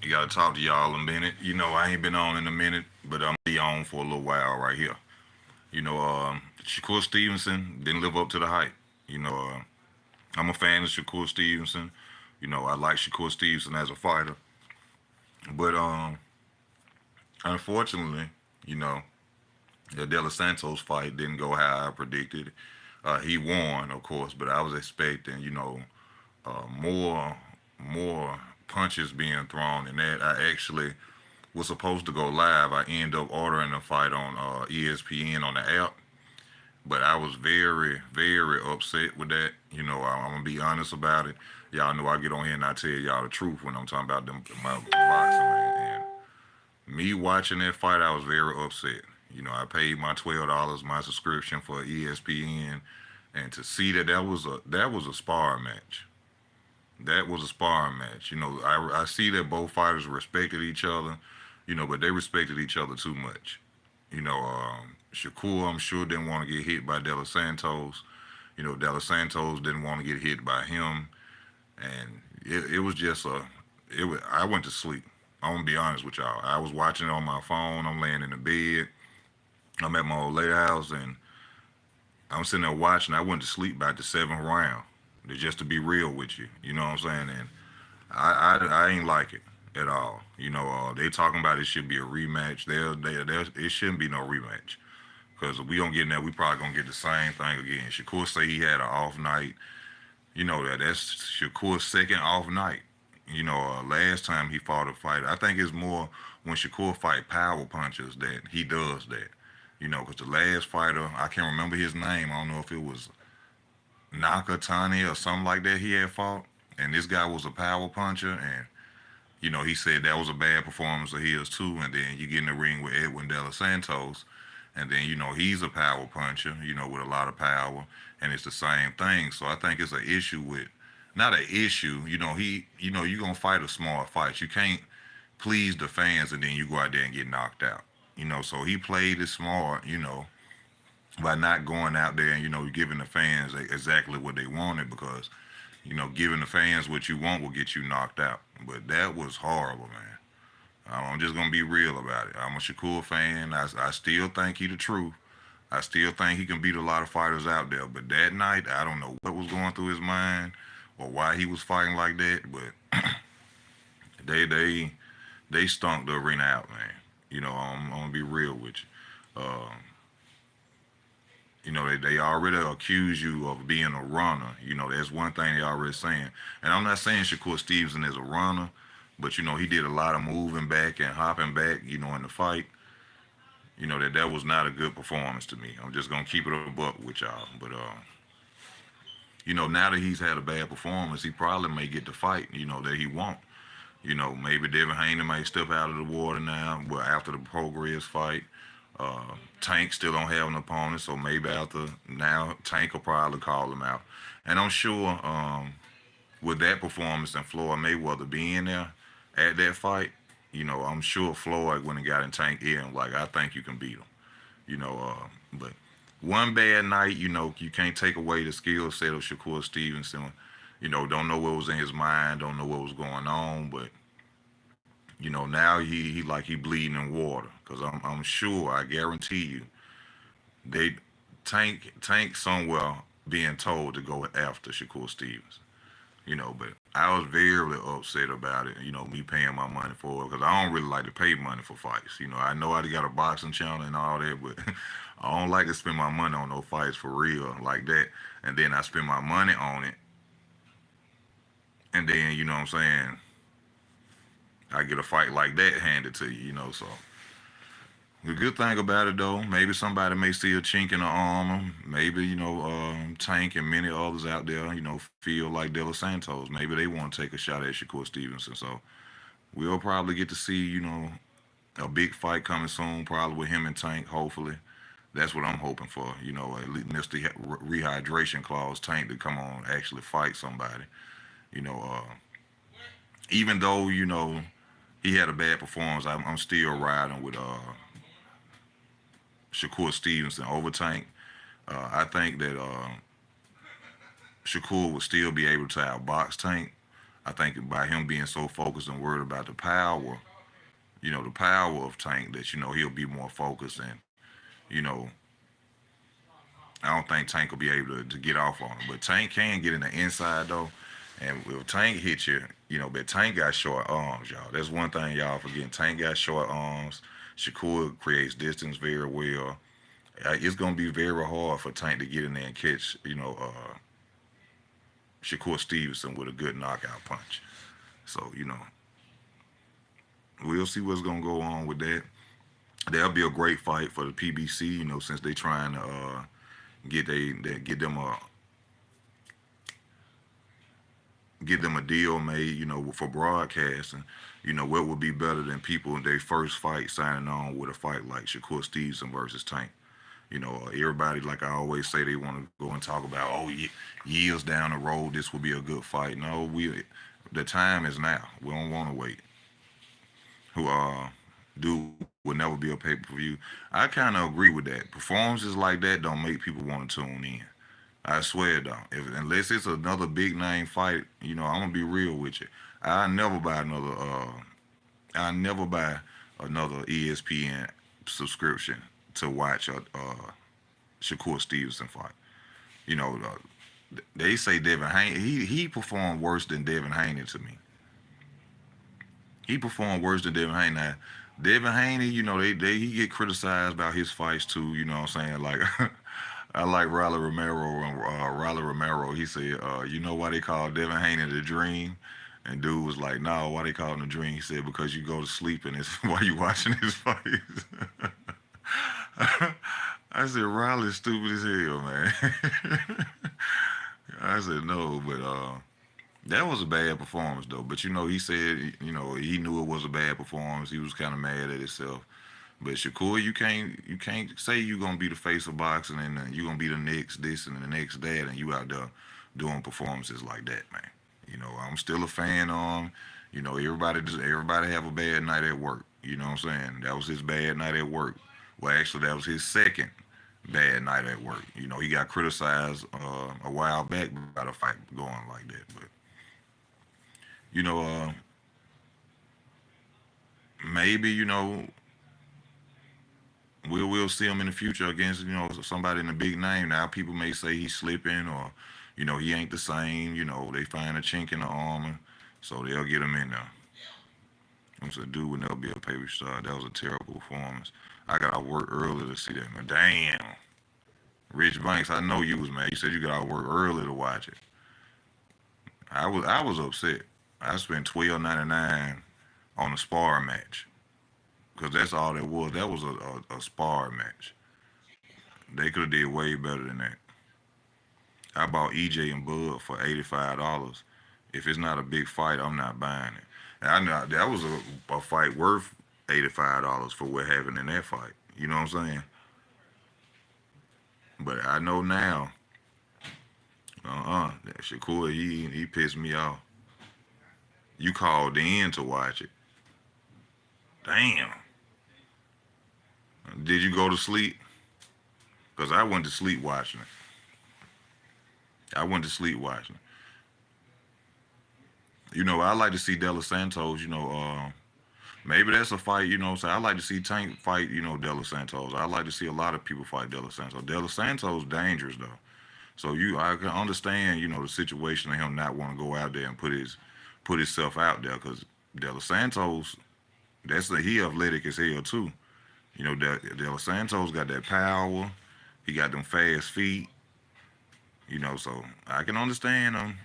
You gotta talk to y'all a minute. I ain't been on in a minute, but I'm gonna be on for a little while right here. Shakur Stevenson didn't live up to the hype. You know, I'm a fan of Shakur Stevenson. I like Shakur Stevenson as a fighter, but unfortunately, you know, the De Los Santos fight didn't go how I predicted. He won, of course, but I was expecting, more punches being thrown, and that I actually was supposed to go live. I ended up ordering a fight on ESPN on the app, but I was very, very upset with that. I'm gonna be honest about it. Y'all know I get on here and I tell y'all the truth when I'm talking about them my boxing, man. And me watching that fight, I was very upset. I paid my $12 my subscription for ESPN, and to see that was a sparring match. That was a sparring match. I see that both fighters respected each other, but they respected each other too much. Shakur, I'm sure, didn't want to get hit by De Los Santos. De Los Santos didn't want to get hit by him, and it was just a. It was. I went to sleep. I'm gonna be honest with y'all. I was watching it on my phone. I'm laying in the bed. I'm at my old lady house, and I'm sitting there watching. I went to sleep by the seventh round. Just to be real with you, you know what I'm saying? And I ain't like it at all. They talking about it should be a rematch. It shouldn't be no rematch. Because if we don't get in there, we probably gonna get the same thing again. Shakur say he had an off night. That's Shakur's second off night. Last time he fought a fight, I think it's more when Shakur fight power punches that he does that. Because the last fighter, I can't remember his name. I don't know if it was Nakatani or something like that he had fought, and this guy was a power puncher, and he said that was a bad performance of his too. And then you get in the ring with Edwin De Los Santos, and then he's a power puncher, with a lot of power, and it's the same thing. So I think it's an issue with, not an issue. You gonna fight a small fight. You can't please the fans and then you go out there and get knocked out. So he played it smart. By not going out there and giving the fans exactly what they wanted, because giving the fans what you want will get you knocked out. But that was horrible, man. I'm just gonna be real about it. I'm a Shakur fan. I still think he the truth. I still think he can beat a lot of fighters out there. But that night, I don't know what was going through his mind or why he was fighting like that. But they they they stunk the arena out, man. I'm gonna be real with you. They already accuse you of being a runner. That's one thing they already saying. And I'm not saying Shakur Stevenson is a runner, but he did a lot of moving back and hopping back, in the fight. That was not a good performance to me. I'm just gonna keep it a buck with y'all. But now that he's had a bad performance, he probably may get the fight, that he won't. Maybe Devin Haney might step out of the water now, but after the Progress fight. Tank still don't have an opponent, so maybe after now Tank will probably call him out. And I'm sure with that performance and Floyd Mayweather being there at that fight, I'm sure Floyd when he got in Tank ear, like, I think you can beat him. But one bad night, you can't take away the skill set of Shakur Stevenson. Don't know what was in his mind, don't know what was going on, but now he like he bleeding in water. Cause I'm sure, I guarantee you, they Tank somewhere being told to go after Shakur Stevens. But I was very upset about it. Me paying my money for it, because I don't really like to pay money for fights. I know I got a boxing channel and all that, but I don't like to spend my money on no fights for real like that. And then I spend my money on it, and then what I'm saying, I get a fight like that handed to you. So the good thing about it though, maybe somebody may see a chink in the armor. Maybe Tank and many others out there, feel like De Los Santos. Maybe they want to take a shot at Shakur Stevenson. So we'll probably get to see a big fight coming soon, probably with him and Tank. Hopefully, that's what I'm hoping for. At least miss the rehydration clause, Tank to come on actually fight somebody. You know, uh, Even though he had a bad performance, I'm still riding with Shakur Stevenson over Tank. I think that Shakur would still be able to outbox Tank. I think by him being so focused and worried about the power, the power of Tank, that he'll be more focused, and you know I don't think Tank will be able to get off on him. But Tank can get in the inside though. And if Tank hit you, but Tank got short arms, y'all. That's one thing y'all forgetting. Tank got short arms. Shakur creates distance very well. It's gonna be very hard for Tank to get in there and catch, Shakur Stevenson with a good knockout punch. So, we'll see what's gonna go on with that. That'll be a great fight for the PBC, since they trying to get them a deal made, for broadcasting. What would be better than people in their first fight signing on with a fight like Shakur Stevenson versus Tank? Everybody, like I always say, they want to go and talk about, oh, years down the road, this will be a good fight. No, the time is now. We don't want to wait. Who dude will never be a pay per view. I kind of agree with that. Performances like that don't make people want to tune in. I swear it don't. Unless it's another big name fight, I'm gonna be real with you. I never buy another. I never buy another ESPN subscription to watch a Shakur Stevenson fight. You know, they say Devin Haney. He performed worse than Devin Haney to me. He performed worse than Devin Haney. Now, Devin Haney, he get criticized about his fights too. You know what I'm saying? Like I like Riley Romero. And Riley Romero, he said, you know why they call Devin Haney the Dream? And dude was like, no, why they call him the Dream? He said, because you go to sleep and it's while you watching his fights. I said, Riley's stupid as hell, man. I said, no, but that was a bad performance, though. But, he said, he knew it was a bad performance. He was kind of mad at himself. But Shakur, you can't say you're gonna be the face of boxing and you're gonna be the next this and the next that, and you out there doing performances like that, man. I'm still a fan of him. Everybody have a bad night at work. You know what I'm saying? That was his bad night at work. Well, actually, that was his second bad night at work. He got criticized a while back about a fight going like that. But you know, uh, maybe we'll see him in the future against somebody in a big name. Now people may say he's slipping or he ain't the same. They find a chink in the armor, so they'll get him in there. I'm saying, dude would never be a paper star. That was a terrible performance. I got to work early to see that, man. Damn, Rich Banks, I know you was mad. You said you got to work early to watch it. I was upset. I spent $12.99 on a spar match because that's all that was. That was a spar match. They could have did way better than that. I bought EJ and Bud for $85. If it's not a big fight, I'm not buying it. And I know that was a fight worth $85 for what happened in that fight. You know what I'm saying? But I know now, that Shakur, he pissed me off. You called in to watch it. Damn. Did you go to sleep? Because I went to sleep watching it. I went to sleep watching it. I like to see De Los Santos, maybe that's a fight, so I like to see Tank fight, De Los Santos. I like to see a lot of people fight De Los Santos. De Los Santos dangerous though. So I can understand, the situation of him not want to go out there and put himself out there because De Los Santos, he athletic as hell too. De Los Santos got that power. He got them fast feet. So I can understand him.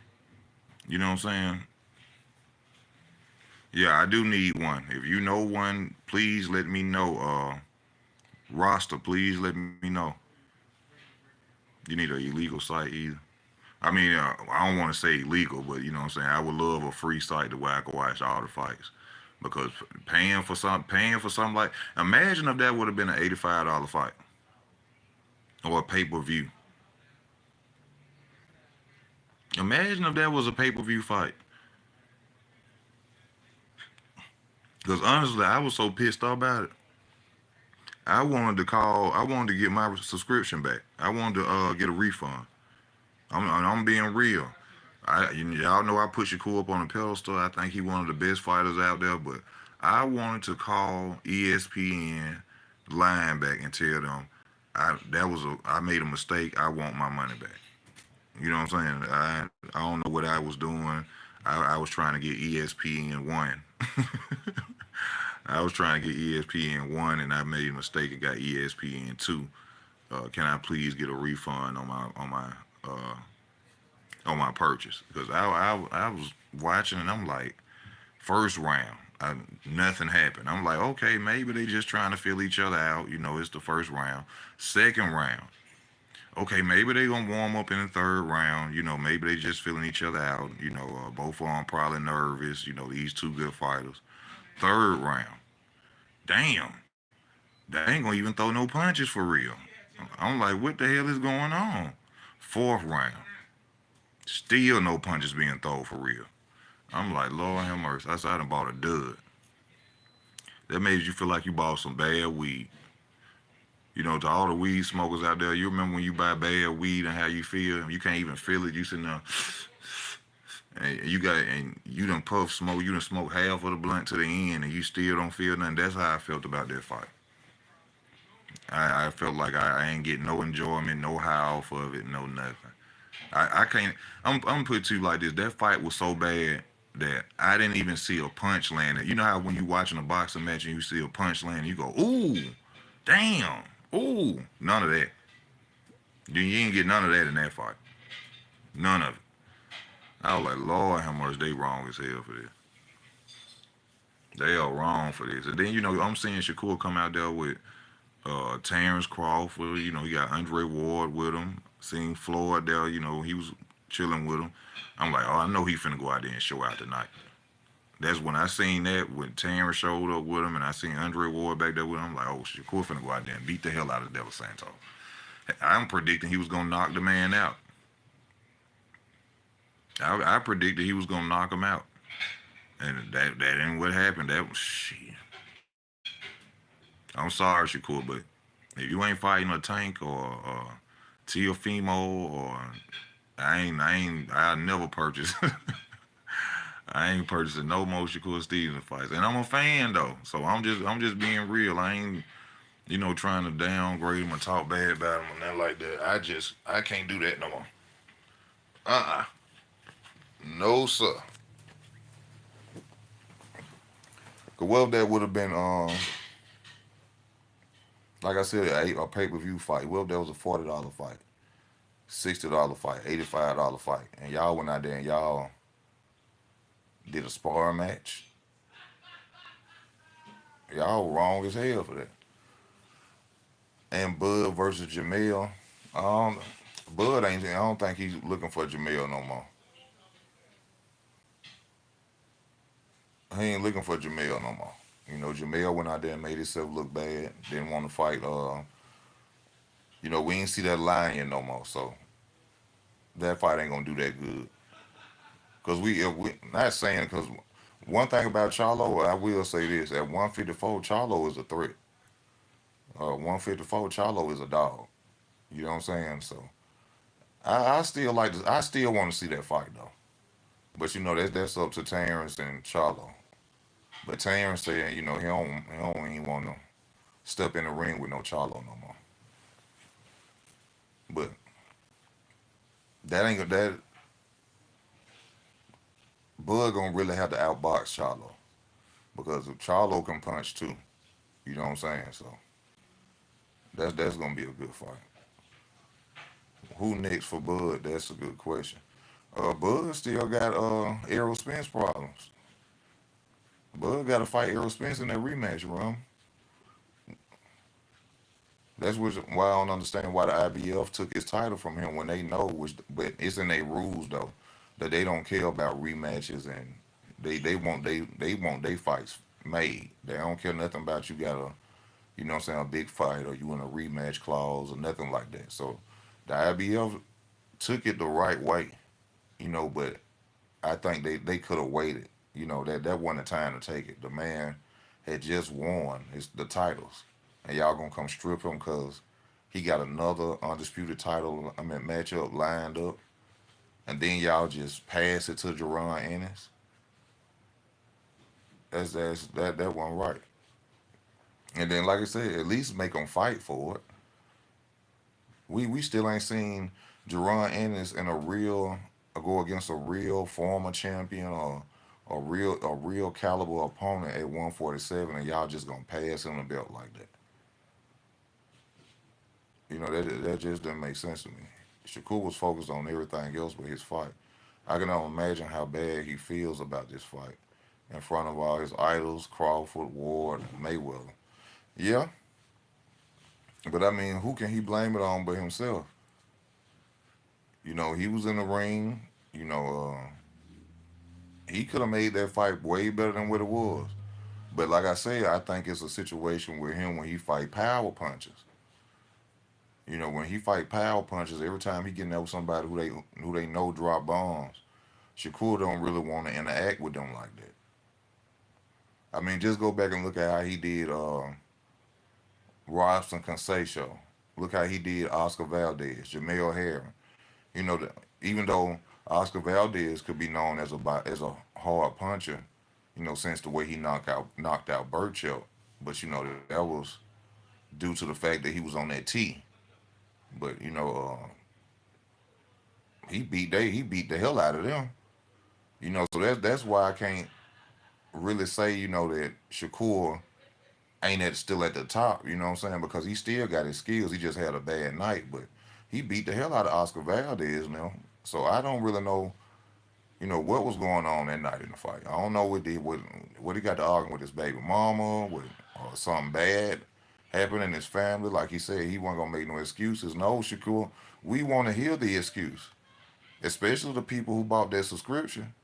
You know what I'm saying? Yeah, I do need one. If you know one, please let me know. Roster, please let me know. You need an illegal site either. I mean, I don't want to say illegal, but you know what I'm saying. I would love a free site to where I could watch all the fights. Because paying for something like, imagine if that would have been an $85 fight or a pay per view. Imagine if that was a pay per view fight. Because honestly, I was so pissed off about it. I wanted to get my subscription back. I wanted to get a refund. I'm being real. Y'all know I put Shakur up on a pedestal. I think he one of the best fighters out there, but I wanted to call ESPN line back and tell them I made a mistake. I want my money back. You know what I'm saying? I don't know what I was doing. I was trying to get ESPN one. I was trying to get ESPN one, and I made a mistake and got ESPN two. Can I please get a refund uh, on my purchase? Because I was watching and I'm like, first round, nothing happened. I'm like, okay, maybe they just trying to fill each other out. You know, it's the first round. Second round, okay, maybe they gonna warm up in the third round. You know, maybe they just feeling each other out. You know, both of them probably nervous. You know, these two good fighters. Third round, damn, they ain't gonna even throw no punches for real. I'm like, what the hell is going on? Fourth round, still no punches being thrown for real. I'm like, Lord have mercy. I done bought a dud. That made you feel like you bought some bad weed. You know, to all the weed smokers out there, you remember when you buy bad weed and how you feel? You can't even feel it. You sitting there, and you done puff smoke. You done smoke half of the blunt to the end, and you still don't feel nothing. That's how I felt about that fight. I felt like I ain't getting no enjoyment, no high off of it, no nothing. I can't. I'm gonna put it to you like this. That fight was so bad that I didn't even see a punch landed. You know how when you watching a boxing match and you see a punch landing, you go, ooh, damn, ooh, none of that. You ain't get none of that in that fight. None of it. I was like, Lord, how much they wrong as hell for this. They are wrong for this. And then I'm seeing Shakur come out there with Terrence Crawford. You know, he got Andre Ward with him. Seeing Floyd there. You know, he was chilling with him. I'm like, oh, I know he finna go out there and show out tonight. That's when I seen that when Terrence showed up with him, and I seen Andre Ward back there with him. I'm like, oh, Shakur finna go out there and beat the hell out of Devil Santos. I'm predicting he was gonna knock the man out. I predicted he was gonna knock him out, and that ain't what happened. That was shit. I'm sorry, Shakur, but if you ain't fighting a Tank or Teofimo or I'll never purchase. I ain't purchasing no more Shakur Stevenson fights, and I'm a fan though. So I'm just being real. I ain't trying to downgrade him or talk bad about him or nothing like that. I can't do that no more. Uh-uh. No sir. Cause what if that would have been like I said a pay per view fight? What if that was a $40 fight, $60 fight, $85 fight, and y'all went out there and y'all did a sparring match? Y'all wrong as hell for that. And Bud versus Jamel. Um, Bud ain't. I don't think he's looking for Jamel no more. He ain't looking for Jamel no more. Jamel went out there and made himself look bad. Didn't want to fight. We ain't see that lion no more. So that fight ain't gonna do that good. Cause we not saying because one thing about Charlo, I will say this: at 154, Charlo is a threat. 154, Charlo is a dog. You know what I'm saying? So I still like to, I still want to see that fight though. But that's up to Terrence and Charlo. But Terrence said he don't even want to step in the ring with no Charlo no more. But that ain't that Bud gonna really have to outbox Charlo because if Charlo can punch too, you know what I'm saying? So that's gonna be a good fight. Who next for Bud? That's a good question. Bud still got Errol Spence problems. Bud got to fight Errol Spence in that rematch, room. Why I don't understand why the IBF took his title from him when they know, but it's in their rules though, that they don't care about rematches and they want they fights made. They don't care nothing about you got what I'm saying, a big fight or you in a rematch clause or nothing like that. So the IBF took it the right way, but I think they could have waited. That wasn't the time to take it. The man had just won the titles, and y'all gonna come strip him because he got another undisputed title. I mean matchup lined up, and then y'all just pass it to Jerron Ennis. That one right. And then, like I said, at least make them fight for it. We still ain't seen Jerron Ennis in a real go against a real former champion or a real caliber opponent at 147, and y'all just gonna pass him the belt like that. That just doesn't make sense to me. Shakur was focused on everything else but his fight. I can only imagine how bad he feels about this fight in front of all his idols, Crawford, Ward, and Mayweather. Yeah, but I mean, who can he blame it on but himself? He was in the ring. You know, he could have made that fight way better than what it was. But like I said, I think it's a situation with him when he fight power punches. When he fight power punches, every time he getting up with somebody who they know drop bombs, Shakur don't really want to interact with them like that. I mean, just go back and look at how he did Robson Conceição. Look how he did Oscar Valdez, Jamel Herring. Even though Oscar Valdez could be known as a hard puncher, since the way he knocked out Burchell, but that was due to the fact that he was on that tee. But he beat the hell out of them. So that's why I can't really say that Shakur ain't still at the top. You know what I'm saying? Because he still got his skills. He just had a bad night, but he beat the hell out of Oscar Valdez now. So I don't really know what was going on that night in the fight. I don't know what he got to arguing with his baby mama, or something bad happened in his family. Like he said, he wasn't gonna make no excuses. No, Shakur, we want to hear the excuse, especially the people who bought that subscription.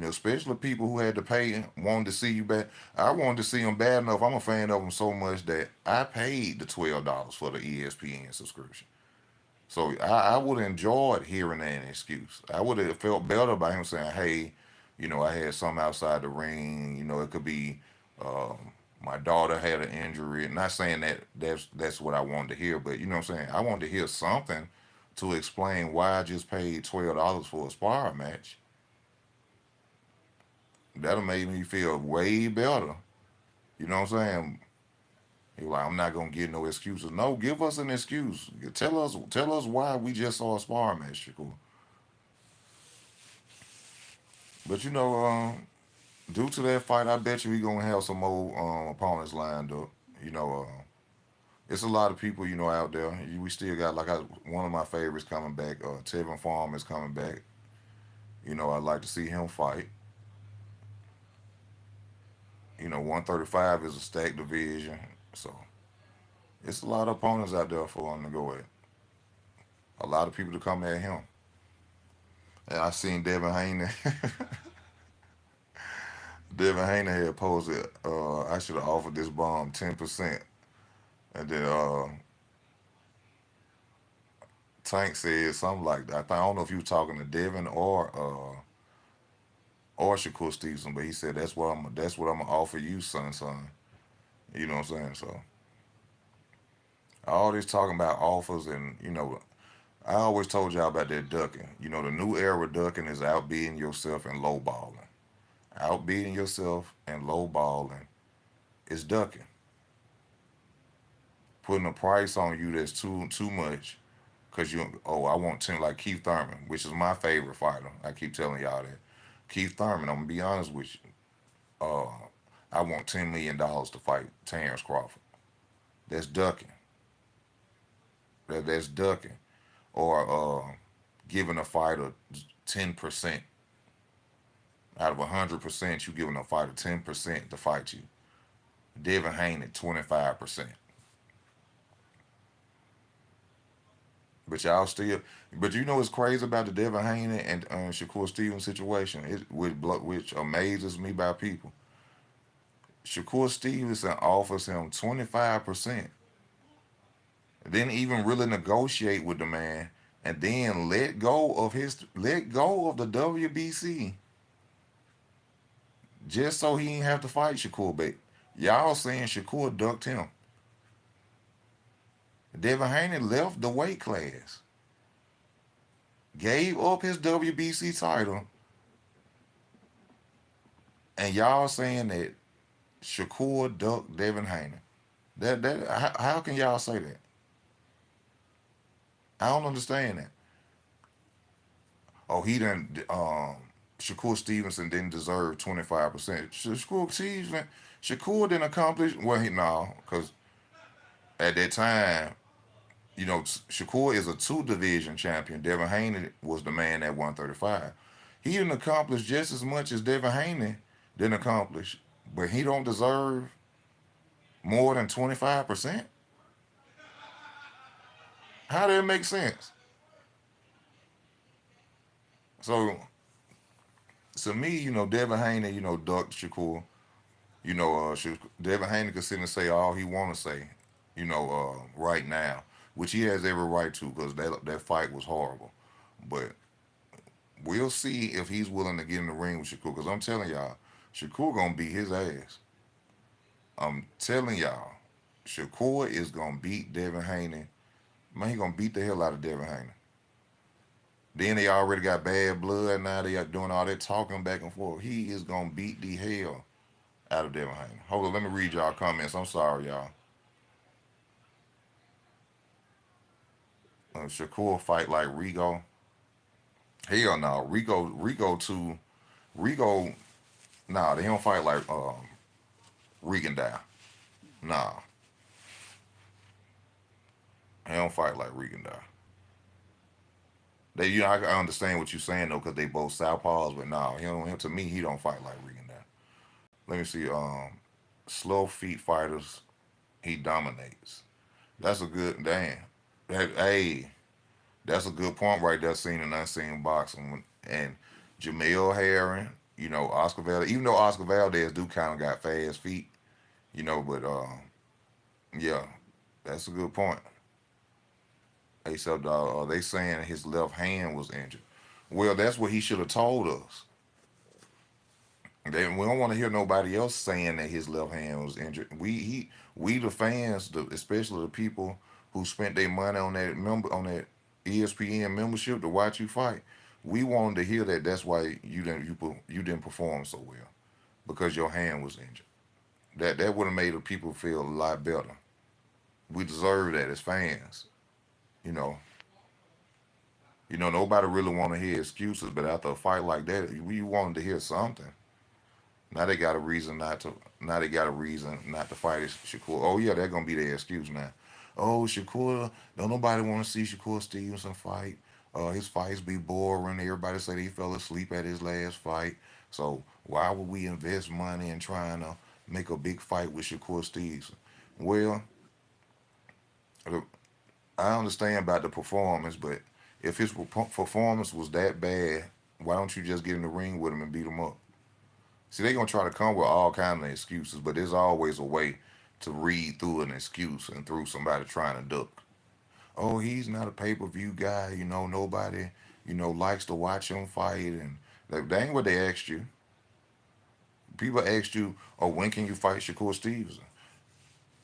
Especially people who had to pay wanted to see you back. I wanted to see him bad enough. I'm a fan of him so much that I paid the $12 for the ESPN subscription. So I would have enjoyed hearing that excuse. I would have felt better by him saying, "Hey, I had something outside the ring. It could be my daughter had an injury." Not saying that's what I wanted to hear, but what I'm saying. I wanted to hear something to explain why I just paid $12 for a sparring match. That'll make me feel way better. You know what I'm saying? He like, I'm not gonna get no excuses. No, give us an excuse. Tell us why we just saw a sparring match, Shakur. But due to that fight, I bet you we gonna have some more opponents lined up. You know, it's a lot of people out there. We still got one of my favorites coming back. Tevin Farm is coming back. I'd like to see him fight. 135 is a stacked division, so it's a lot of opponents out there for him to go at. A lot of people to come at him. And I seen Devin Haney. Devin Haney had posted, I should have offered this bomb 10%. And then Tank said something like that. I don't know if you were talking to Devin or Shakur Stevenson, but he said that's what I'm gonna offer you, son. You know what I'm saying? So all this talking about offers, and I always told y'all about that ducking. The new era ducking is outbidding yourself and lowballing. Outbidding yourself and lowballing is ducking. Putting a price on you that's too much, because I want 10, like Keith Thurman, which is my favorite fighter. I keep telling y'all that. Keith Thurman, I'm gonna be honest with you. Uh, I want $10 million to fight Terrence Crawford. That's ducking. That's ducking. Or giving a fighter 10%. Out of 100%, you giving a fighter 10% to fight you. Devin Haney 25%. But y'all still, but what's crazy about the Devin Haney and Shakur Stevens situation, which amazes me by people. Shakur Stevenson offers him 25%, didn't even really negotiate with the man, and then let go of the WBC just so he didn't have to fight Shakur. But y'all saying Shakur ducked him. Devin Haney left the weight class. gave up his WBC title, and y'all saying that Shakur ducked Devin Haney. That how can y'all say that? I don't understand that. Oh, he didn't. Shakur Stevenson didn't deserve 25%. Shakur didn't accomplish well. He no, because at that time, Shakur is a two division champion. Devin Haney was the man at 135. He didn't accomplish just as much as Devin Haney didn't accomplish, but he don't deserve more than 25%. How does it make sense? So to me, Devin Haney, ducked Shakur. Devin Haney could sit and say all he want to say, right now, which he has every right to because that fight was horrible. But we'll see if he's willing to get in the ring with Shakur. Because I'm telling y'all, Shakur gonna beat his ass. I'm telling y'all, Shakur is gonna beat Devin Haney. Man, he gonna beat the hell out of Devin Haney. Then they already got bad blood. Now they are doing all that talking back and forth. He is gonna beat the hell out of Devin Haney. Hold on, let me read y'all comments. I'm sorry, y'all. Shakur fight like Rigo. Hell no, Rigo. Nah, they don't fight like Regan Dow. Nah, they don't fight like Regan Dow. I understand what you're saying though, because they both southpaws, but nah, to me, he don't fight like Regan Dow. Let me see. Slow feet fighters, he dominates. That's a good damn. Hey, that's a good point right there. Seen and unseen boxing, and Jamel Herring, Oscar Valdez. Even though Oscar Valdez do kind of got fast feet, but yeah, that's a good point. Except they saying his left hand was injured. Well, that's what he should have told us. Then we don't want to hear nobody else saying that his left hand was injured. We the fans, especially the people who spent their money on that ESPN membership to watch you fight. We wanted to hear that. That's why you didn't perform so well because your hand was injured. That would have made the people feel a lot better. We deserve that as fans. You know, nobody really want to hear excuses, but after a fight like that, we wanted to hear something. Now they got a reason not to. Now they got a reason not to fight Shakur. Oh yeah, they're gonna be their excuse now. Oh Shakur, don't nobody want to see Shakur Stevenson fight. His fights be boring. Everybody say he fell asleep at his last fight. So why would we invest money in trying to make a big fight with Shakur Stevenson? Well, I understand about the performance, but if his performance was that bad, why don't you just get in the ring with him and beat him up? See, they're gonna try to come with all kind of excuses, but there's always a way to read through an excuse and through somebody trying to duck. Oh, he's not a pay-per-view guy. Nobody, likes to watch him fight, and that ain't what they asked you. People asked you, "Oh, when can you fight Shakur Stevenson?"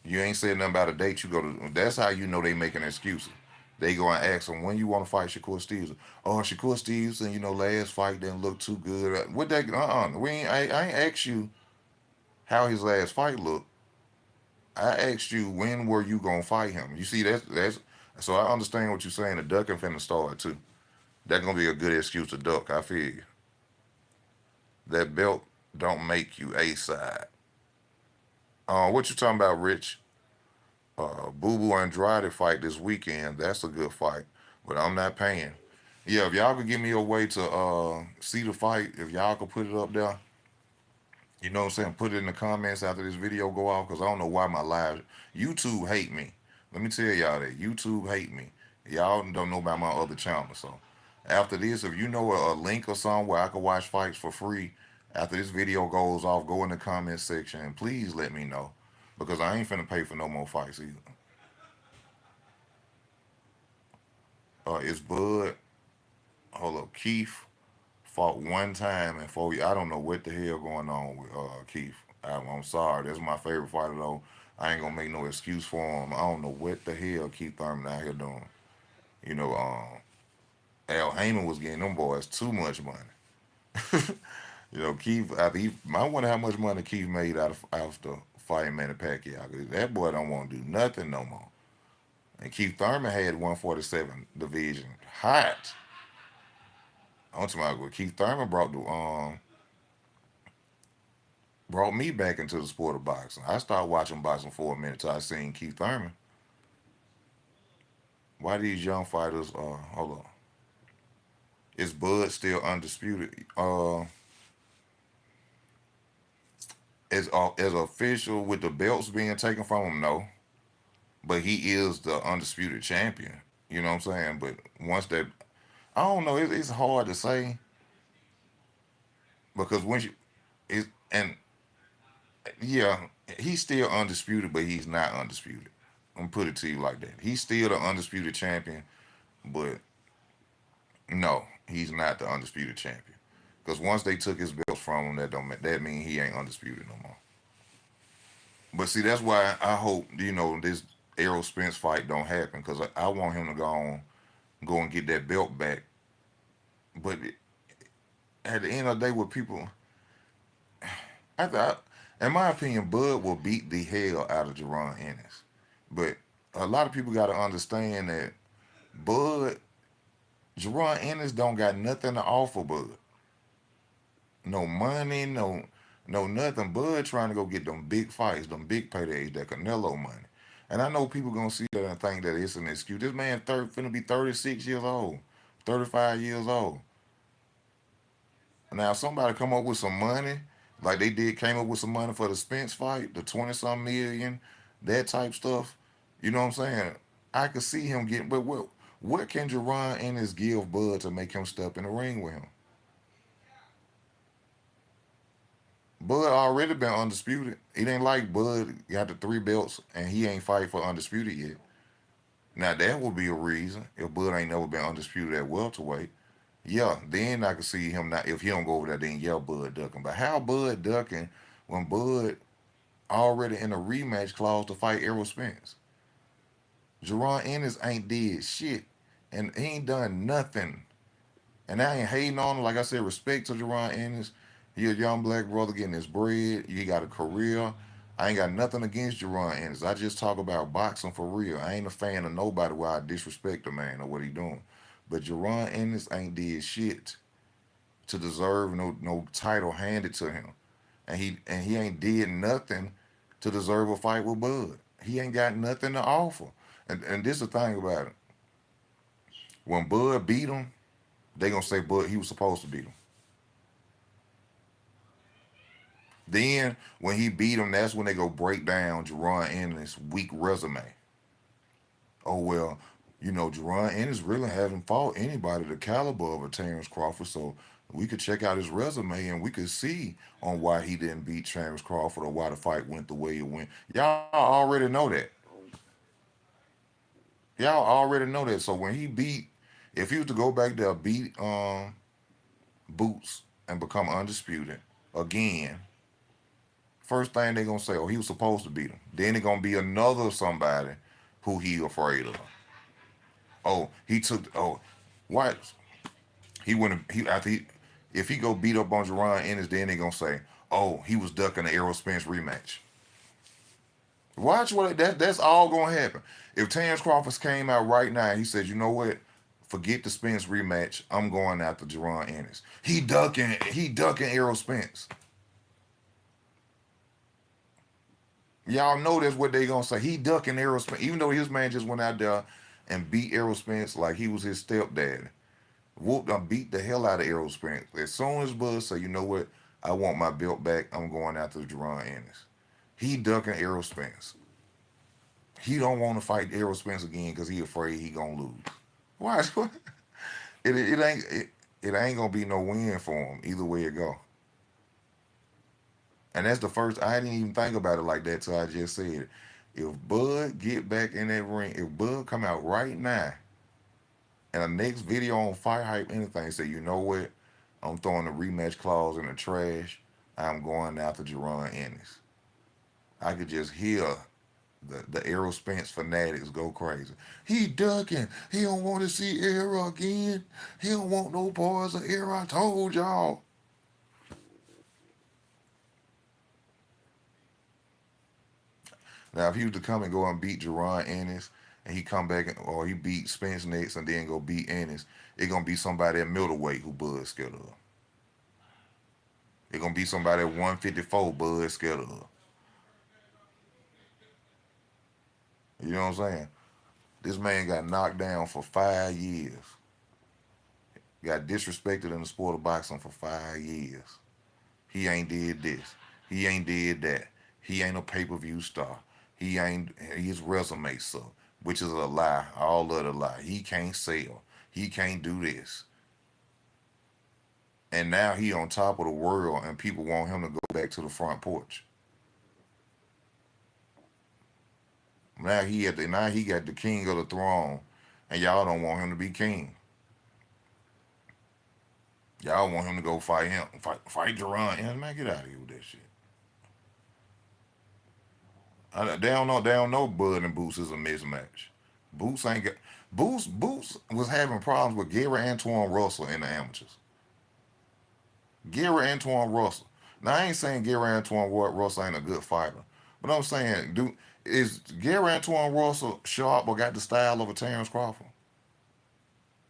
You ain't said nothing about a date. You go to. That's how you know they making excuses. They go and ask him when you want to fight Shakur Stevenson. Oh, Shakur Stevenson, last fight didn't look too good. What that? We ain't. I ain't asked you how his last fight looked. I asked you when were you gonna fight him. You see, that's. So I understand what you're saying. The ducking finna start too. That gonna be a good excuse to duck. I feel you. That belt don't make you a side. What you talking about, Rich? Boo Boo Andrade fight this weekend. That's a good fight, but I'm not paying. Yeah, if y'all could give me a way to see the fight, if y'all could put it up there, what I'm saying, put it in the comments after this video go off, because I don't know why my live YouTube hate me. Let me tell y'all that YouTube hate me. Y'all don't know about my other channel, so after this, if you know a link or something where I can watch fights for free, after this video goes off, go in the comment section and please let me know, because I ain't finna pay for no more fights either. It's Bud. Hold up, Keith fought one time in 4 years. I don't know what the hell going on with Keith. I'm sorry. That's my favorite fighter though. I ain't gonna make no excuse for him. I don't know what the hell Keith Thurman out here doing. You know, Al Heyman was getting them boys too much money. Keith. I wonder how much money Keith made out of the fighting Manny Pacquiao. 'Cause that boy don't want to do nothing no more. And Keith Thurman had 147 division hot. I'm talking about Keith Thurman brought me back into the sport of boxing. I started watching boxing for a minute till I seen Keith Thurman. Why these young fighters? Hold on. Is Bud still undisputed? As official with the belts being taken from him, no. But he is the undisputed champion. You know what I'm saying? But once that, I don't know. It's hard to say because once you, it and yeah, he's still undisputed, but he's not undisputed. I'm gonna put it to you like that. He's still the undisputed champion, but no, he's not the undisputed champion. Because once they took his belts from him, that mean he ain't undisputed no more. But see, that's why I hope this Errol Spence fight don't happen because I want him to go and get that belt back. But at the end of the day, with people, I thought, in my opinion, Bud will beat the hell out of Jerron Ennis. But a lot of people got to understand that Bud, Jerron Ennis don't got nothing to offer Bud. No money, no nothing. Bud trying to go get them big fights, them big paydays, that Canelo money. And I know people gonna see that and think that it's an excuse. This man finna be 36 years old, 35 years old. Now somebody come up with some money, like they came up with some money for the Spence fight, the 20 some million, that type stuff. You know what I'm saying? I could see him getting, but what can Jerron Ennis give Bud to make him step in the ring with him? Bud already been undisputed. It ain't like Bud got the three belts and he ain't fight for undisputed yet. Now that would be a reason if Bud ain't never been undisputed at welterweight. Yeah, then I can see him not if he don't go over there. Then yeah, Bud ducking. But how Bud ducking when Bud already in a rematch clause to fight Errol Spence? Jerron Ennis ain't did shit, and he ain't done nothing. And I ain't hating on him. Like I said, respect to Jerron Ennis. He a young black brother getting his bread. He got a career. I ain't got nothing against Jerron Ennis. I just talk about boxing for real. I ain't a fan of nobody where I disrespect the man or what he doing. But Jerron Ennis ain't did shit to deserve no title handed to him. And he ain't did nothing to deserve a fight with Bud. He ain't got nothing to offer. And this is the thing about it. When Bud beat him, they gonna say Bud he was supposed to beat him. Then when he beat him, that's when they go break down Jerron Ennis' weak resume. Oh well, Jerron Ennis really haven't fought anybody the caliber of a Terrence Crawford, so we could check out his resume and we could see on why he didn't beat Terrence Crawford or why the fight went the way it went. Y'all already know that. Y'all already know that. So when he beat, if he was to go back there beat Boots and become undisputed again, first thing they gonna say, oh, he was supposed to beat him. Then it gonna be another somebody who he afraid of. Oh, he took. Oh, what? He wouldn't. He after he, if he go beat up on Jerron Ennis, then they gonna say, oh, he was ducking the Errol Spence rematch. Watch what that's all gonna happen. If Terrence Crawford came out right now and he said, you know what? Forget the Spence rematch. I'm going after Jerron Ennis. He ducking Errol Spence. Y'all know that's what they gonna say. He ducking Errol Spence, even though his man just went out there and beat Errol Spence like he was his stepdad. Whooped, beat the hell out of Errol Spence. As soon as Bud say, you know what, I want my belt back. I'm going after Jerron Ennis. He ducking Errol Spence. He don't want to fight Errol Spence again because he afraid he gonna lose. Why? It ain't gonna be no win for him either way it go. And that's the first. I didn't even think about it like that till I just said it. If Bud get back in that ring, if Bud come out right now, and the next video on Fight Hype anything say, you know what, I'm throwing the rematch clause in the trash. I'm going after Jerron Ennis. I could just hear The Errol Spence fanatics go crazy. He ducking. He don't want to see Errol again. He don't want no boys of Errol. I told y'all. Now, if he was to come and go and beat Jerron Ennis, and he come back or he beat Spence next and then go beat Ennis, it gonna be somebody at middleweight who Bud scared of. It gonna be somebody at 154 Bud scared of. You know what I'm saying? This man got knocked down for 5 years. Got disrespected in the sport of boxing for 5 years. He ain't did this. He ain't did that. He ain't a pay-per-view star. He ain't his resume suck, which is a lie. All of the lie. He can't sell. He can't do this. And now he on top of the world, and people want him to go back to the front porch. Now he got the king of the throne, and y'all don't want him to be king. Y'all want him to go fight him, fight Jerron. Man, get out of here with that shit. They don't know Bud and Boots is a mismatch. Boots ain't got Boots was having problems with Gary Antoine Russell in the amateurs. Gary Antoine Russell. Now I ain't saying Gary Antoine Russell ain't a good fighter, but I'm saying, is Gary Antoine Russell sharp or got the style of a Terrence Crawford?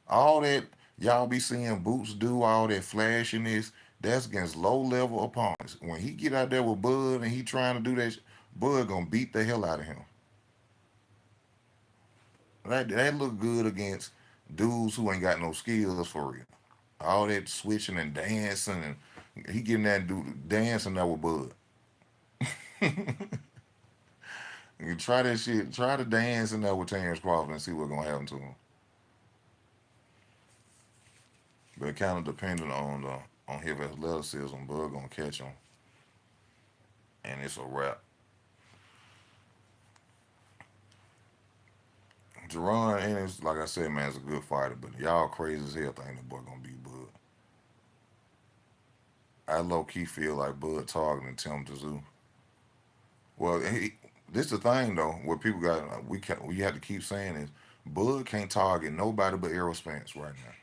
All that y'all be seeing Boots do, all that flashiness, that's against low level opponents. When he get out there with Bud and he trying to do that, Bud gonna beat the hell out of him. That look good against dudes who ain't got no skills for real. All that switching and dancing, and he getting that dude dancing there with Bud. You try that shit. Try to dance in there with Terrence Crawford and see what's gonna happen to him. But kind of depending on his athleticism, Bud gonna catch him, and it's a wrap. Jerron Ennis, like I said, man, is a good fighter, but y'all crazy as hell think the boy gonna beat Bud. I low key feel like Bud targeting Tim Tszyu. Well, this the thing though. What people got, we have to keep saying is Bud can't target nobody but Errol Spence right now.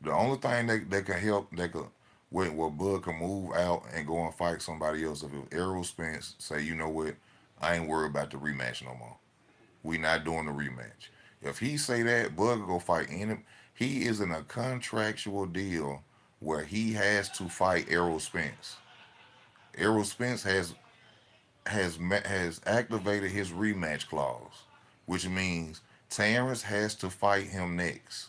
The only thing that can help, that could, where Bud can move out and go and fight somebody else, if Errol Spence say, you know what, I ain't worried about the rematch no more. We not doing the rematch. If he say that, Bud could go fight any. He is in a contractual deal where he has to fight Errol Spence. Errol Spence has activated his rematch clause, which means Terrence has to fight him next.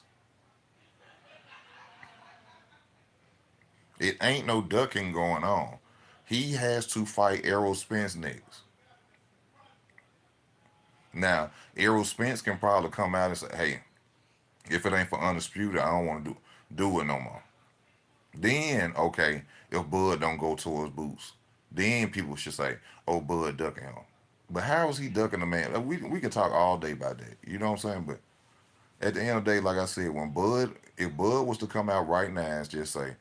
It ain't no ducking going on. He has to fight Errol Spence next. Now, Errol Spence can probably come out and say, "Hey, if it ain't for undisputed, I don't want to do it no more." Then, okay, if Bud don't go towards Boots, then people should say, "Oh, Bud ducking him." But how is he ducking the man? We can talk all day about that. You know what I'm saying? But at the end of the day, like I said, if Bud was to come out right now and just say,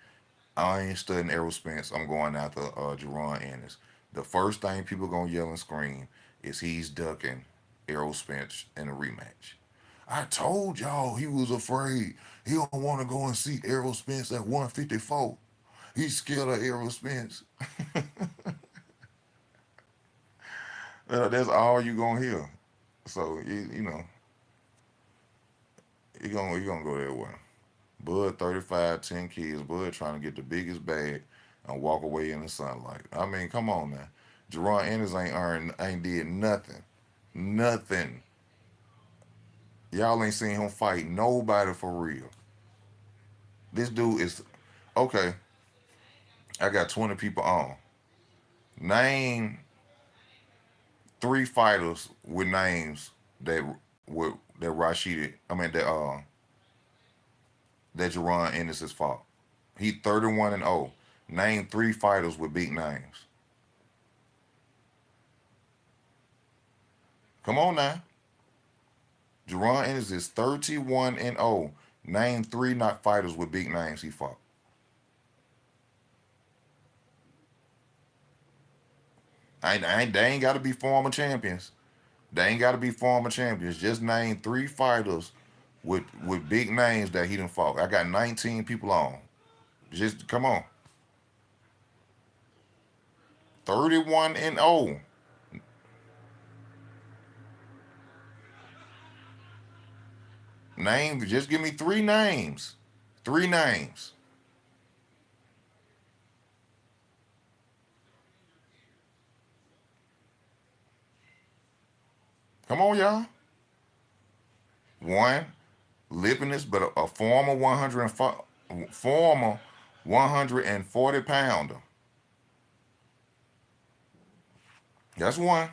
I ain't studying Errol Spence, I'm going after Jerron Ennis, the first thing people gonna yell and scream is he's ducking Errol Spence in a rematch. I told y'all he was afraid. He don't want to go and see Errol Spence at 154. He's scared of Errol Spence. That's all you gonna hear. So you know you gonna go that way. Bud 35, 10 kids. Bud trying to get the biggest bag and walk away in the sunlight. I mean, come on now. Jerron Ennis ain't did nothing. Nothing. Y'all ain't seen him fight nobody for real. This dude is okay. I got 20 people on. Name three fighters with names that that Rashid. I mean that Jerron Ennis has fought. He 31-0. Name three fighters with big names. Come on now. Jerron Ennis is 31-0. Name three not fighters with big names he fought. They ain't got to be former champions. They ain't got to be former champions. Just name 3 fighters with big names that he done fought. I got 19 people on. Just come on. 31-0. Name. Just give me 3 names. 3 names. Come on, y'all. One, Lipinus, but a former 140 pounder. That's one.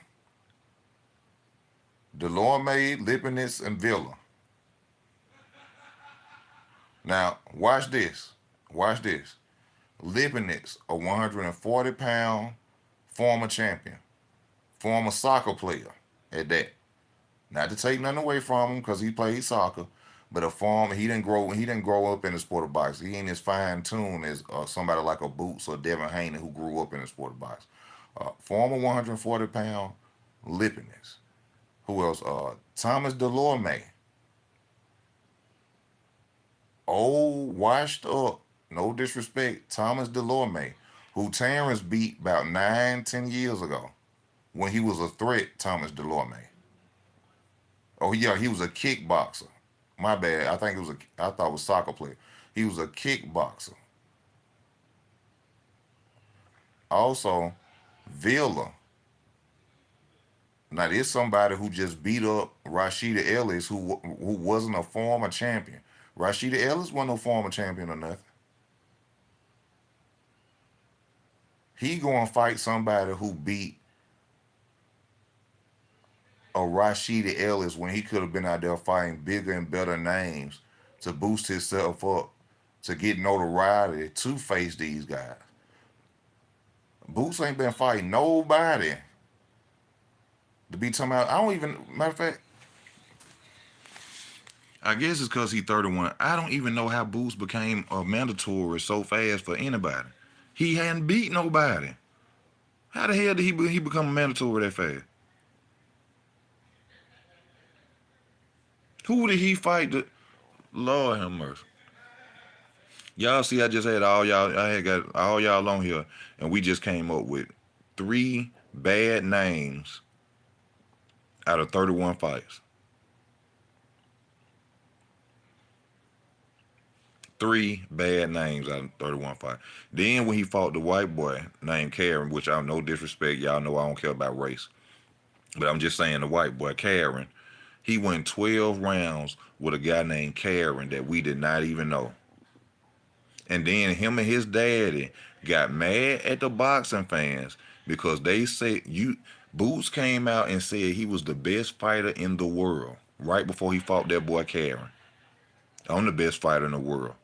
Delorme, Lipinus, and Villa. Now, watch this. Watch this. Lipinus, a 140-pound former champion, former soccer player at that. Not to take nothing away from him because he played soccer, but a former he didn't grow up in the sport of boxing. He ain't as fine tuned as somebody like a Boots or Devin Haney who grew up in the sport of boxing. Former 140-pound Lipinus. Who else? Thomas Delorme. Old, washed up, no disrespect, Thomas Delorme, who Terrence beat about 9, 10 years ago when he was a threat, Thomas Delorme. Oh yeah, he was a kickboxer. My bad. I thought it was soccer player. He was a kickboxer. Also, Villa. Now there's somebody who just beat up Rashida Ellis who wasn't a former champion. Rashida Ellis wasn't no former champion or nothing. He going to fight somebody who beat a Rashida Ellis when he could have been out there fighting bigger and better names to boost himself up to get notoriety to face these guys. Boots ain't been fighting nobody to be talking about. I don't even, matter of fact, I guess it's because he 31. I don't even know how Boots became a mandatory so fast for anybody. He hadn't beat nobody. How the hell did he become a mandatory that fast? Who did he fight? Lord have mercy. Y'all see, I just had all y'all. I had got all y'all on here, and we just came up with 3 bad names out of 31 fights. 3 bad names out of 31 fights. Then when he fought the white boy named Karen, which I no disrespect, y'all know I don't care about race, but I'm just saying the white boy Karen, he went 12 rounds with a guy named Karen that we did not even know. And then him and his daddy got mad at the boxing fans because they said Boots came out and said he was the best fighter in the world right before he fought that boy Karen. I'm the best fighter in the world.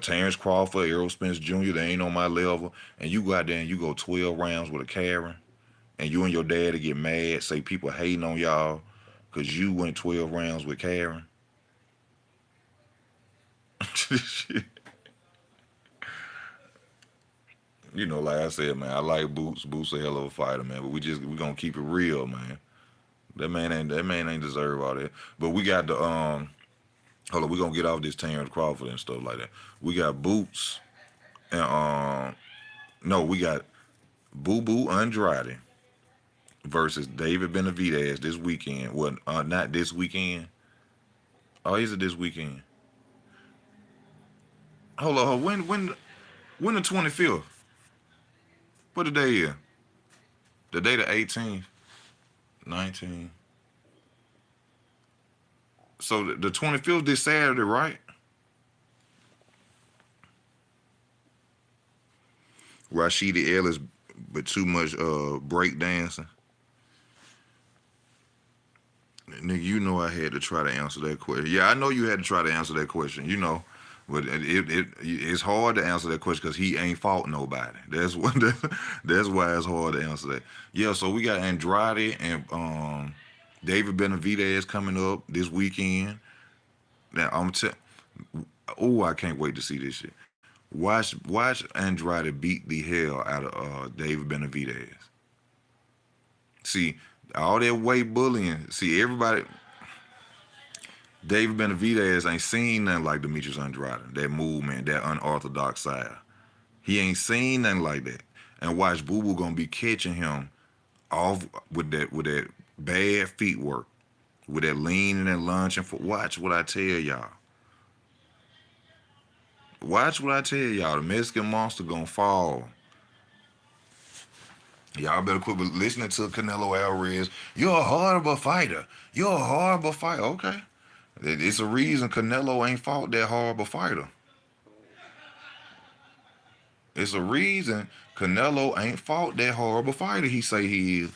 Terrence Crawford, Errol Spence Jr., they ain't on my level. And you go out there and you go 12 rounds with a Karen, and you and your daddy get mad, say people hating on y'all because you went 12 rounds with Karen. You know, like I said, man, I like Boots. Boots a hell of a fighter, man. But we gonna keep it real, man. That man ain't deserve all that. But we got the hold on, we gonna get off this Terrence Crawford and stuff like that. We got Boots and no, we got Boo Boo Andrade versus David Benavidez this weekend. Well, not this weekend. Oh, is it this weekend? Hold on, when the 25th? What the day is? The day the 18th, 19th. So the 25th this Saturday, right? Rashida Ellis, but too much break dancing. Nigga, you know I had to try to answer that question. Yeah, I know you had to try to answer that question. You know, but it's hard to answer that question because he ain't fought nobody. That's what that's why it's hard to answer that. Yeah, so we got Andrade and David Benavidez coming up this weekend. Now oh, I can't wait to see this shit. Watch Andrade beat the hell out of David Benavidez. See, All that weight bullying. See, everybody, David Benavidez ain't seen nothing like Demetrius Andrade. That movement, that unorthodox side. He ain't seen nothing like that. And watch Boo Boo gonna be catching him off with that bad feet work, with that leaning and lunging. For watch what I tell y'all. Watch what I tell y'all. The Mexican monster gonna fall. Y'all better quit listening to Canelo Alvarez. You're a horrible fighter. You're a horrible fighter. Okay. It's a reason Canelo ain't fought that horrible fighter. It's a reason Canelo ain't fought that horrible fighter he say he is.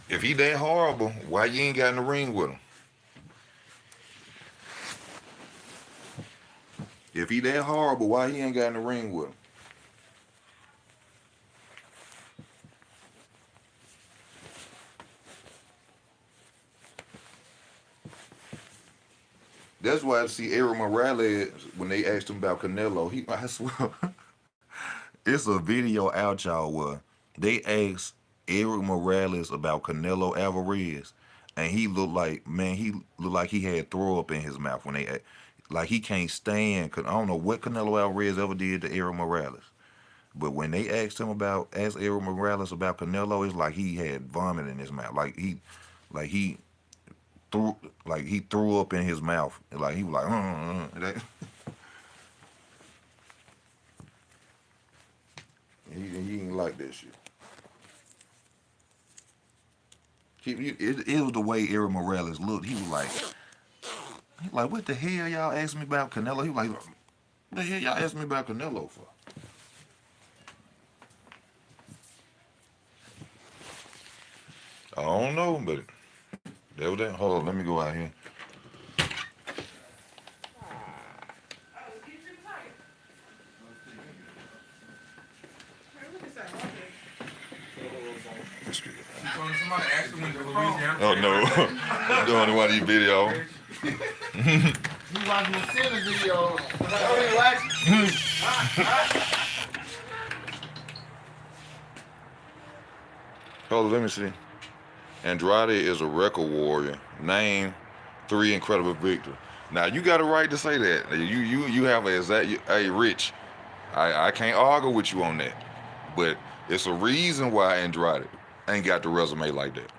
If he that horrible, why you ain't got in the ring with him? If he that horrible, why he ain't got in the ring with him? That's why I see Eric Morales when they asked him about Canelo. I swear, it's a video out, y'all, where they asked Eric Morales about Canelo Alvarez, and he looked like, man, he looked like he had throw up in his mouth when like he can't stand. I don't know what Canelo Alvarez ever did to Eric Morales, but when they asked Eric Morales about Canelo, it's like he had vomit in his mouth, like he threw, like he threw up in his mouth, like he was like, he ain't like that shit. It was the way Eric Morales looked. He like, what the hell y'all asking me about Canelo? He was like, what the hell y'all asking me about Canelo for? I don't know, but that was that. Hold on, let me go out here. Somebody asked him when the Louisiana. Oh no, I'm doing one of these videos. You watching the Sinner video? Oh, you watching? Hold on, let me see. Andrade is a record warrior. Name 3 incredible victories. Now you got a right to say that. You have a exact. Hey, Rich, I can't argue with you on that, but it's a reason why Andrade ain't got the resume like that.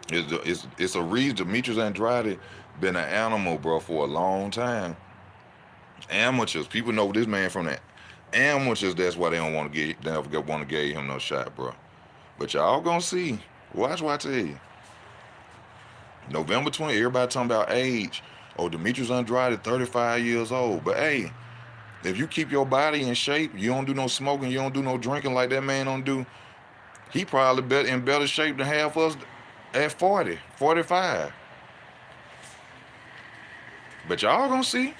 It's a reason. Demetrius Andrade been an animal, bro, for a long time. Amateurs, people know this man from that. Amateurs, that's why they don't want to get, they never want to give him no shot, bro. But y'all gonna see. Watch what I tell you. November 20th, everybody talking about age. Oh, Demetrius Andrade, 35 years old. But hey, if you keep your body in shape, you don't do no smoking, you don't do no drinking like that man don't do, he probably in better shape than half us at 40, 45. But y'all gonna see.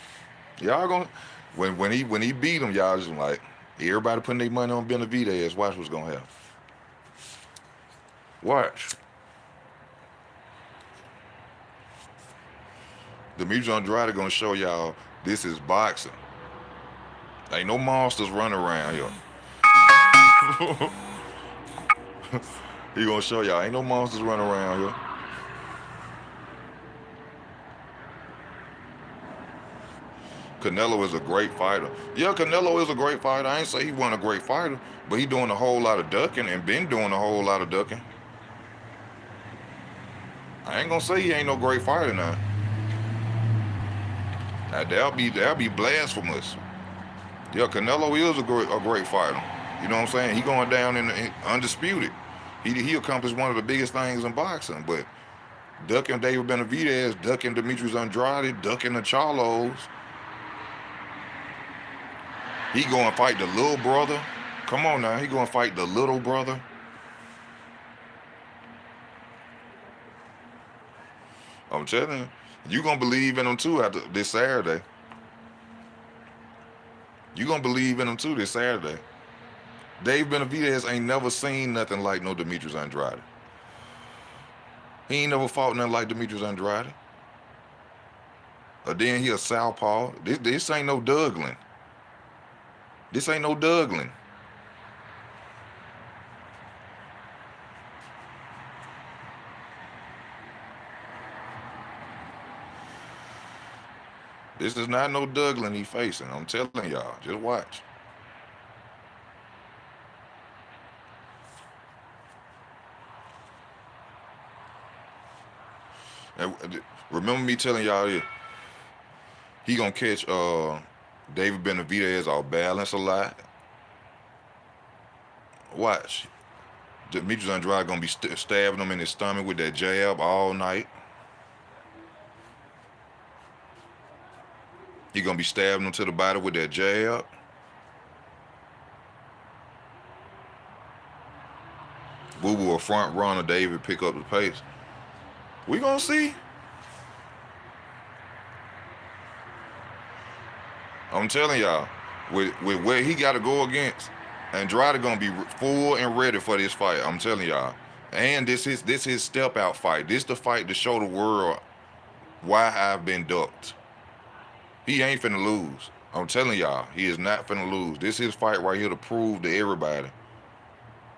Y'all gonna when he beat him, y'all just like everybody putting their money on Benavidez. Watch what's gonna happen. Watch. Demetrius Andrade gonna show y'all this is boxing. Ain't no monsters running around here. He gonna show y'all ain't no monsters running around here. Canelo is a great fighter. Yeah, Canelo is a great fighter. I ain't say he wasn't a great fighter, but he doing a whole lot of ducking and been doing a whole lot of ducking. I ain't gonna say he ain't no great fighter now. Now that'll be blasphemous. Yeah, Canelo is a great fighter. You know what I'm saying? He going down in undisputed. He accomplished one of the biggest things in boxing, but ducking David Benavidez, ducking Demetrius Andrade, ducking the Charlos. He going to fight the little brother. Come on now, he going to fight the little brother. I'm telling you, you going to believe in him too after this Saturday. You going to believe in him too this Saturday. Dave Benavidez ain't never seen nothing like no Demetrius Andrade. He ain't never fought nothing like Demetrius Andrade. Or then he a southpaw. This ain't no Douglas. This ain't no Douglas. This is not no Douglas he facing. I'm telling y'all. Just watch. And remember me telling y'all this. He gonna catch David Benavidez off balance a lot. Watch. Demetrius Andrade gonna be stabbing him in his stomach with that jab all night. He gonna be stabbing him to the body with that jab. Boo Boo a front runner. David pick up the pace. We gonna see. I'm telling y'all, with where he got to go against, Andrade gonna be full and ready for this fight. I'm telling y'all, and this his step out fight. This the fight to show the world why I've been ducked. He ain't finna lose. I'm telling y'all, he is not finna lose. This is his fight right here to prove to everybody,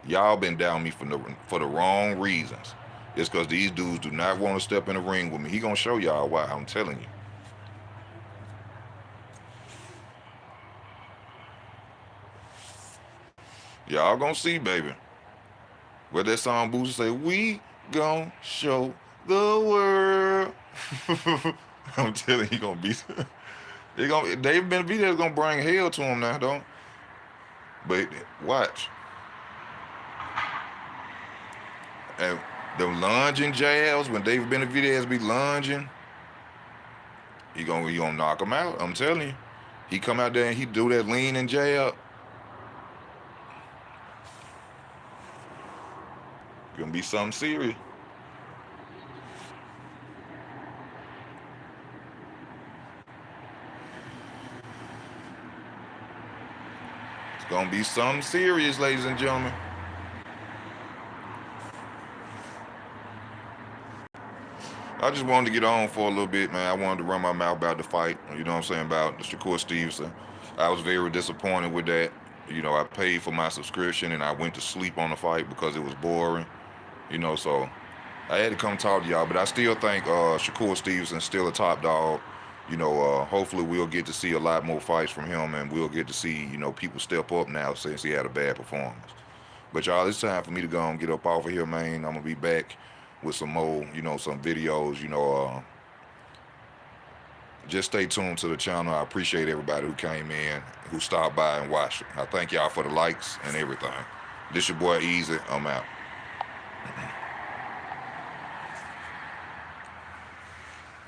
y'all been down me for the wrong reasons. It's because these dudes do not want to step in the ring with me. He gonna show y'all why. I'm telling you. Y'all gonna see, baby. Where that song Boosie say, we gon' show the world. I'm telling you, he gonna be. David Benavidez gonna bring hell to him now, don't? But watch. And them lunging jabs, when David Benavidez be lunging, he gonna knock him out. I'm telling you. He come out there and he do that leaning jab. Gonna be something serious. It's gonna be something serious, ladies and gentlemen. I just wanted to get on for a little bit, man. I wanted to run my mouth about the fight, you know what I'm saying, about Shakur Stevenson. I was very disappointed with that. You know, I paid for my subscription and I went to sleep on the fight because it was boring. You know, so I had to come talk to y'all. But I still think Shakur Stevenson's still a top dog. You know, hopefully we'll get to see a lot more fights from him and we'll get to see, you know, people step up now since he had a bad performance. But y'all, it's time for me to go and get up off of here, man. I'm going to be back with some more, you know, some videos, you know. Just stay tuned to the channel. I appreciate everybody who came in, who stopped by and watched it. I thank y'all for the likes and everything. This your boy Easy. I'm out.